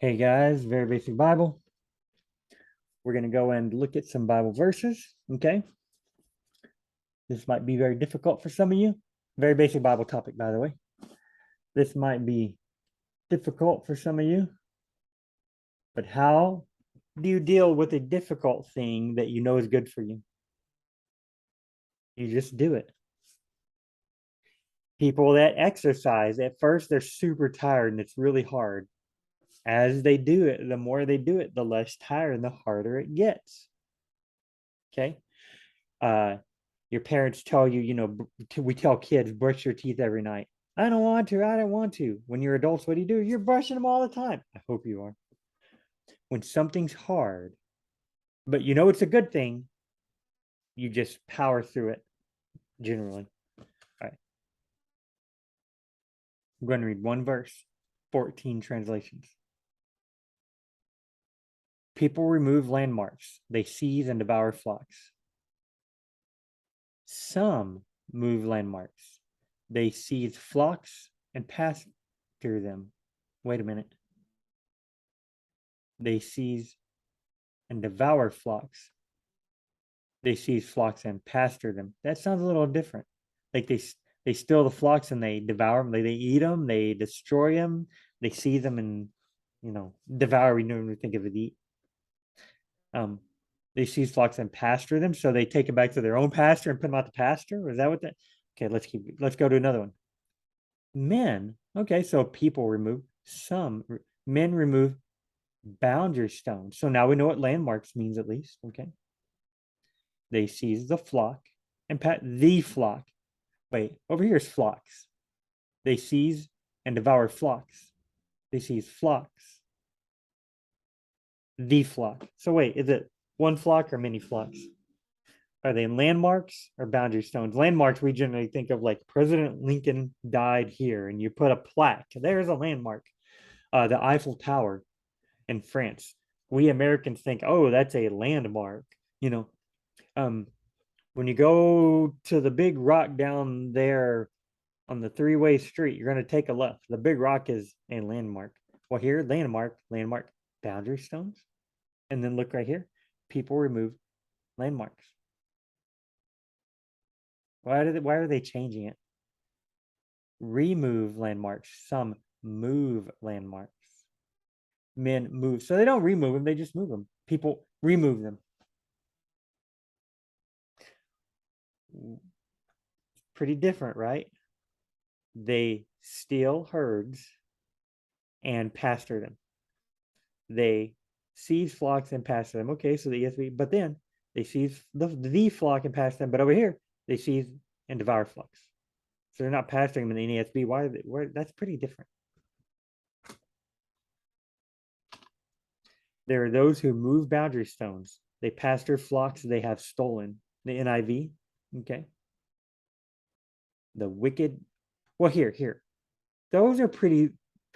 Hey guys, Very Basic Bible. We're going to go and look at some Bible verses. Okay. This might be very difficult for some of you. Very basic Bible topic, by the way. This might be difficult for some of you, but how do you deal with a difficult thing that you know is good for you? You just do it. People that exercise, at first, they're super tired and it's really hard. As they do it, the more they do it, the less tired and the harder it gets. Okay. uh your parents tell you, we tell kids brush your teeth every night. I don't want to. When you're adults, what do? You're brushing them all the time. I hope you are. When something's hard, but you know it's a good thing, you just power through it generally. All right, I'm going to read one verse, 14 translations. People remove landmarks, they seize and devour flocks. Some move landmarks, they seize flocks and pass through them. Wait a minute. They seize and devour flocks. They seize flocks and pasture them. That sounds a little different. Like they steal the flocks and they devour them. They eat them. They destroy them. They seize them and devour. We normally think of it eat. Um, they seize flocks and pasture them, so they take them back to their own pasture and put them out to pasture. Is that what that? Okay, let's go to another one. Men. Okay, so people remove some. Men remove boundary stones. So now we know what landmarks means at least. Okay. They seize the flock and pat the flock. Wait, over here is flocks. They seize and devour flocks. They seize flocks. The flock. So wait, is it one flock or many flocks? Are they landmarks or boundary stones? Landmarks we generally think of like President Lincoln died here, and you put a plaque. There's a landmark. The Eiffel Tower in France. We Americans think, oh, that's a landmark. You know, um, when you go to the big rock down there on the three-way street, you're going to take a left. The big rock is a landmark. Well, here, landmark, boundary stones. And then look right here. People remove landmarks. Why are they changing it? Remove landmarks. Some move landmarks. Men move. So they don't remove them, they just move them. People remove them. Pretty different, right? They steal herds and pasture them. They seize flocks and pasture them. Okay, so the ESV, but then they seize the flock and pasture them. But over here, they seize and devour flocks. So they're not pasturing them in the NASB. Why? That's pretty different. There are those who move boundary stones. They pasture flocks they have stolen. The NIV. Okay. The wicked. Well, here. Those are pretty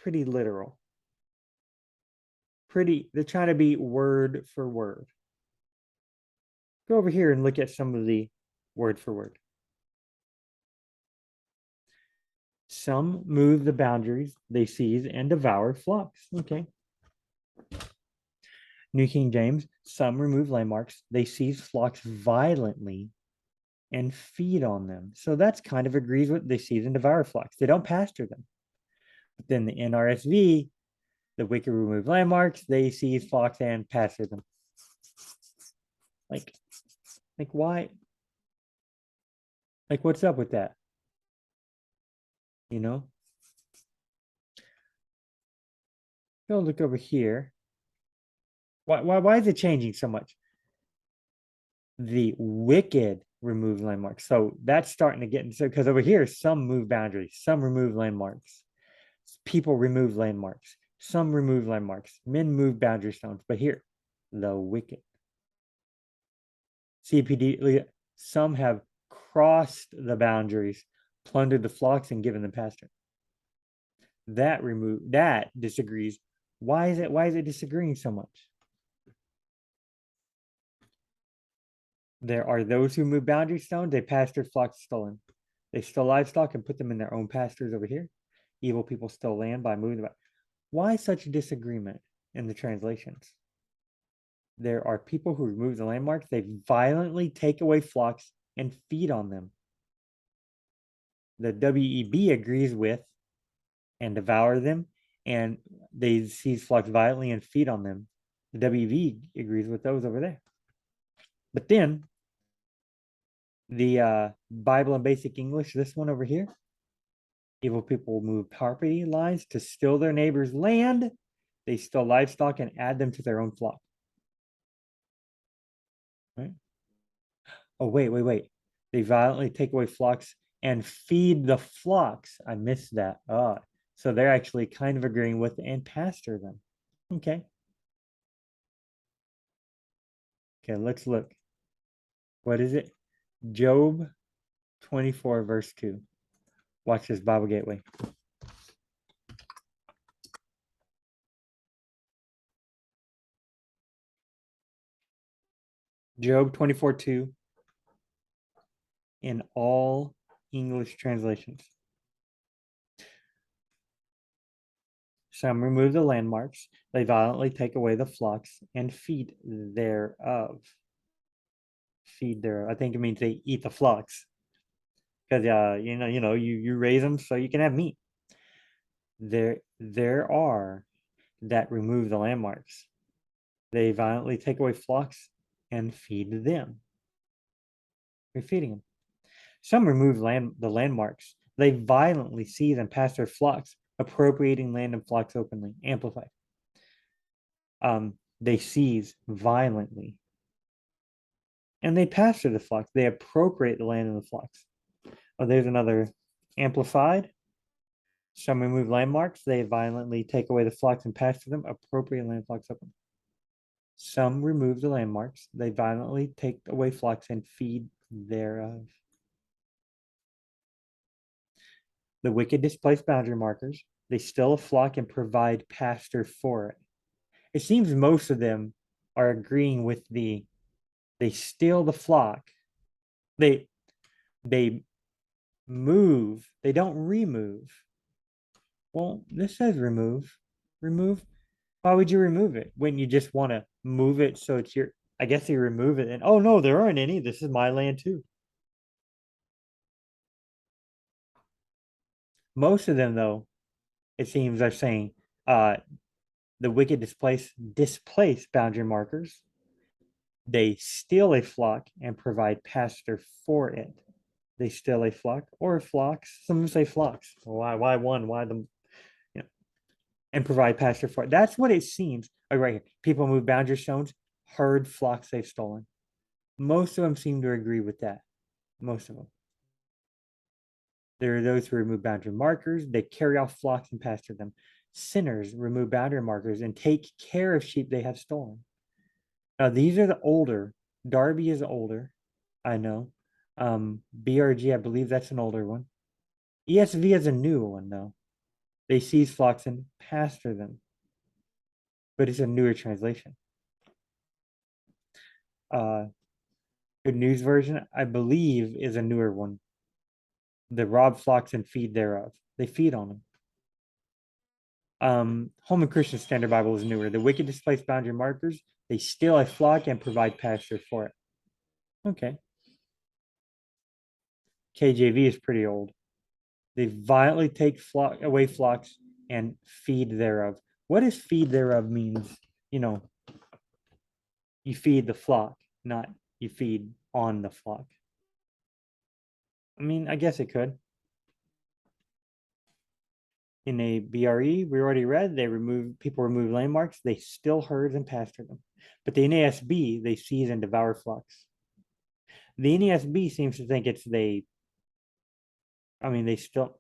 literal. They're trying to be word for word. Go over here and look at some of the word for word. Some move the boundaries, they seize and devour flocks. Okay. New King James, some remove landmarks, they seize flocks violently and feed on them. So that's kind of agrees with they seize and devour flocks. They don't pasture them. But then the NRSV, the wicked remove landmarks, they seize flocks and pasture them. Like why? Like what's up with that? You know? Go look over here. Why is it changing so much? The wicked remove landmarks. So that's starting to get into because over here, some move boundaries, some remove landmarks. People remove landmarks, some remove landmarks. Men move boundary stones, but here, the wicked. CPD, some have crossed the boundaries, plundered the flocks, and given them pasture. That disagrees. Why is it disagreeing so much? There are those who move boundary stones, they pastured flocks stolen. They stole livestock and put them in their own pastures over here. Evil people stole land by moving them. Why such disagreement? in the translations. There are people who remove the landmarks. They violently take away flocks and feed on them. The WEB agrees with and devour them, and they seize flocks violently and feed on them. The WV agrees with those over there. But then the Bible in Basic English, this one over here, evil people move property lines to steal their neighbor's land. They steal livestock and add them to their own flock. Right? Oh, wait. They violently take away flocks and feed the flocks. I missed that. So they're actually kind of agreeing with and pasture them. Okay. Okay, let's look. What is it? Job 24, verse 2. Watch this Bible Gateway. Job 24:2 in all English translations. Some remove the landmarks. They violently take away the flocks and feed thereof. Feed thereof. I think it means they eat the flocks. Because you raise them so you can have meat. There are that remove the landmarks. They violently take away flocks and feed them. We're feeding them. Some remove the landmarks. They violently seize and pass their flocks, appropriating land and flocks openly. Amplified. They seize violently. And they pasture the flocks. They appropriate the land and the flocks. Oh, there's another amplified. Some remove landmarks. They violently take away the flocks and pasture them, appropriate land and flocks openly. Some remove the landmarks. They violently take away flocks and feed thereof. The wicked displace boundary markers. They steal a flock and provide pasture for it. It seems most of them are agreeing with they steal the flock. They move. They don't remove. Well, this says remove. Remove. Why would you remove it? When you just want to move it so it's your, I guess you remove it and, oh no, there aren't any. This is my land too. Most of them, though, it seems are saying the wicked displace boundary markers. They steal a flock and provide pasture for it. They steal a flock or flocks. Some say flocks. Why one? Why them? And provide pasture for it. That's what it seems. Oh, right here. People move boundary stones, herd flocks they've stolen. Most of them seem to agree with that. Most of them. There are those who remove boundary markers. They carry off flocks and pasture them. Sinners remove boundary markers and take care of sheep they have stolen. Now, these are the older. Darby is older. I know. BRG, I believe that's an older one. ESV is a newer one, though. They seize flocks and pasture them. But it's a newer translation. Good News Version, I believe, is a newer one. The rob flocks and feed thereof. They feed on them. Holman Christian Standard Bible is newer. The wicked displace boundary markers. They steal a flock and provide pasture for it. Okay. KJV is pretty old. They violently take away flocks and feed thereof. What does feed thereof means? You feed the flock, not you feed on the flock. I mean, I guess it could. In a BRE, we already read, people remove landmarks, they still herd and pasture them. But the NASB, they seize and devour flocks. The NASB seems to think they still,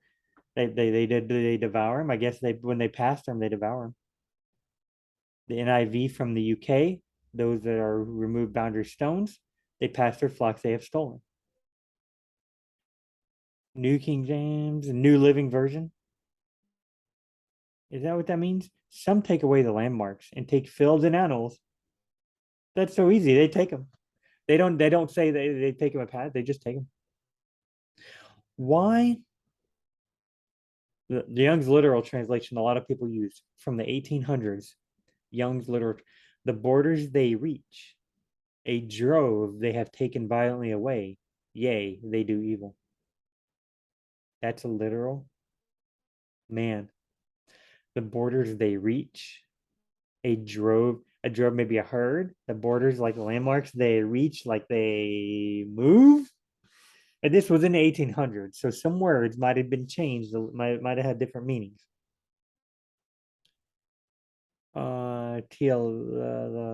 they devour them. I guess when they pasture them, they devour them. The NIV from the UK, those that are remove boundary stones, they pasture flocks they have stolen. New King James, New Living Version. Is that what that means? Some take away the landmarks and take fields and animals. That's so easy. They take them. They don't say they take them a path. They just take them. Why? The Young's literal translation, a lot of people use from the 1800s, Young's Literature. The borders they reach, a drove they have taken violently away. Yea, they do evil. That's a literal. Man, the borders they reach, a drove maybe a herd. The borders like landmarks they reach, like they move. And this was in the 1800s, so some words might have been changed, might have had different meanings. The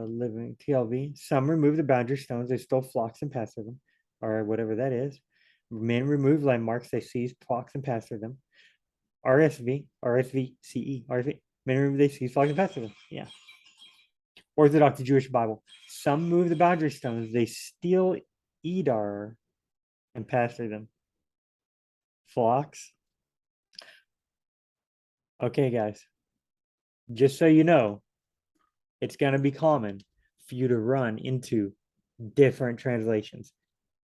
living TLV. Some remove the boundary stones, they stole flocks and passed through them, or whatever that is. Men remove landmarks, they seized flocks and passed through them. RSVCE, RSV. Men remove, they seized flocks and passed through them. Yeah. Orthodox Jewish Bible. Some move the boundary stones, they steal Edar and pass through them. Flocks. Okay, guys. Just so you know, it's going to be common for you to run into different translations,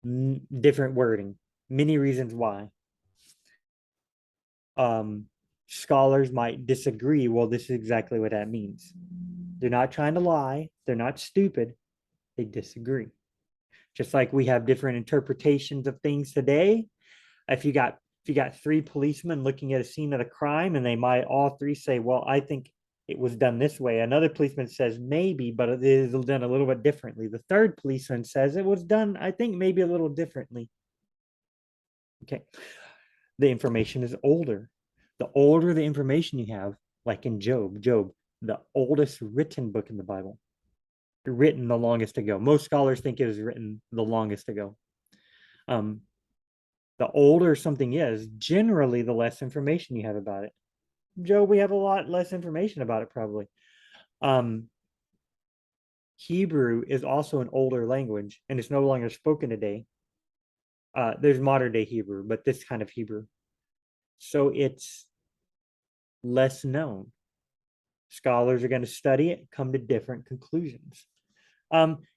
different wording, many reasons why. Scholars might disagree. Well, this is exactly what that means. They're not trying to lie. They're not stupid. They disagree. Just like we have different interpretations of things today. If you got three policemen looking at a scene of the crime, and they might all three say, well, I think it was done this way. Another policeman says maybe, but it is done a little bit differently. The third policeman says it was done, I think, maybe a little differently. Okay. The information is older. The older the information you have, like in Job, the oldest written book in the Bible, written the longest ago. Most scholars think it was written the longest ago. The older something is, generally, the less information you have about it. Job, we have a lot less information about it, probably. Hebrew is also an older language, and it's no longer spoken today. There's modern day Hebrew, but this kind of Hebrew. So it's less known. Scholars are going to study it, come to different conclusions.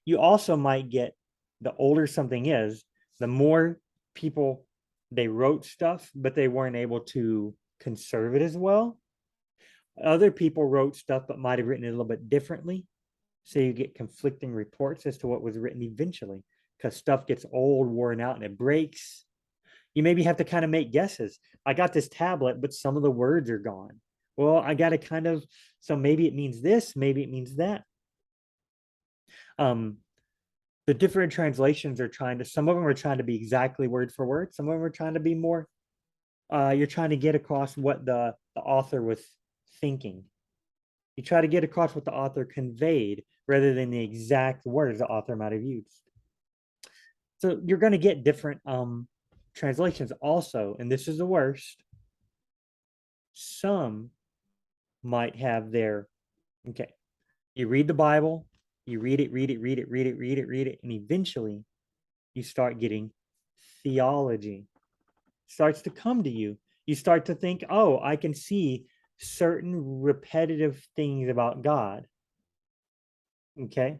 You also might get, the older something is, the more people, they wrote stuff, but they weren't able to conserve it as well. Other people wrote stuff, but might have written it a little bit differently. So you get conflicting reports as to what was written eventually, because stuff gets old, worn out, and it breaks. You maybe have to kind of make guesses. I got this tablet, but some of the words are gone. Well, I got to kind of, so maybe it means this, maybe it means that. The different translations are trying to, some of them are trying to be exactly word for word. Some of them are trying to be more, you're trying to get across what the author was thinking. You try to get across what the author conveyed rather than the exact words the author might have used. So you're going to get different translations also, and this is the worst. Some might have their, okay, you read the Bible, you read it, and eventually you start getting theology. Starts to come to you. You start to think, oh, I can see certain repetitive things about God. Okay.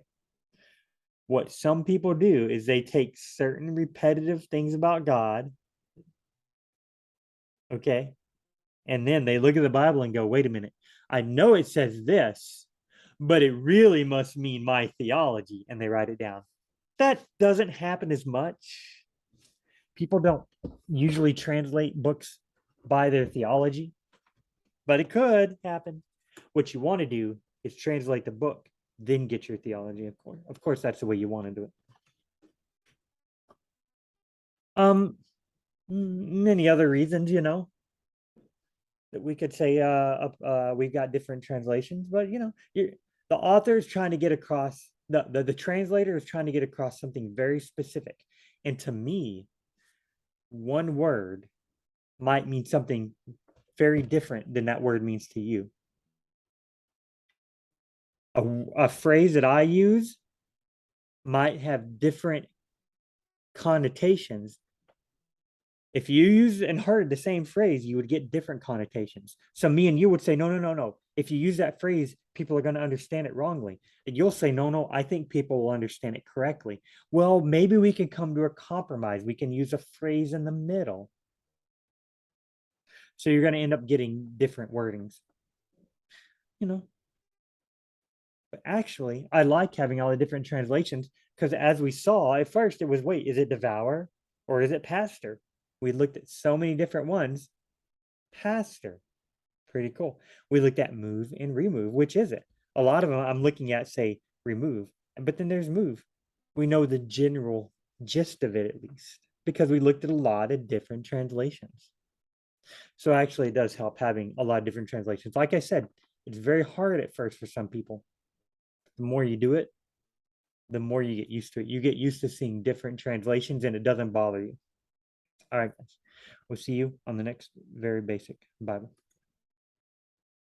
What some people do is they take certain repetitive things about God, okay, and then they look at the Bible and go, wait a minute, I know it says this, but it really must mean my theology, and they write it down. That doesn't happen as much. People don't usually translate books by their theology, but it could happen. What you want to do is translate the book, then get your theology, of course. Of course, that's the way you want to do it. Many other reasons, that we could say we've got different translations, but the author is trying to get across, the translator is trying to get across something very specific. And to me, one word might mean something very different than that word means to you. A phrase that I use might have different connotations. If you use and heard the same phrase, you would get different connotations. So me and you would say, no, no, no, no. If you use that phrase, people are going to understand it wrongly. And you'll say, no, no, I think people will understand it correctly. Well, maybe we can come to a compromise. We can use a phrase in the middle. So you're going to end up getting different wordings. actually, I like having all the different translations because as we saw at first, it was wait, is it devour or is it pastor? We looked at so many different ones. Pastor, pretty cool. We looked at move and remove. Which is it? A lot of them I'm looking at say remove, but then there's move. We know the general gist of it at least because we looked at a lot of different translations. So actually, it does help having a lot of different translations. Like I said, it's very hard at first for some people. The more you do it, the more you get used to it. You get used to seeing different translations and it doesn't bother you. All right, guys. We'll see you on the next very basic Bible.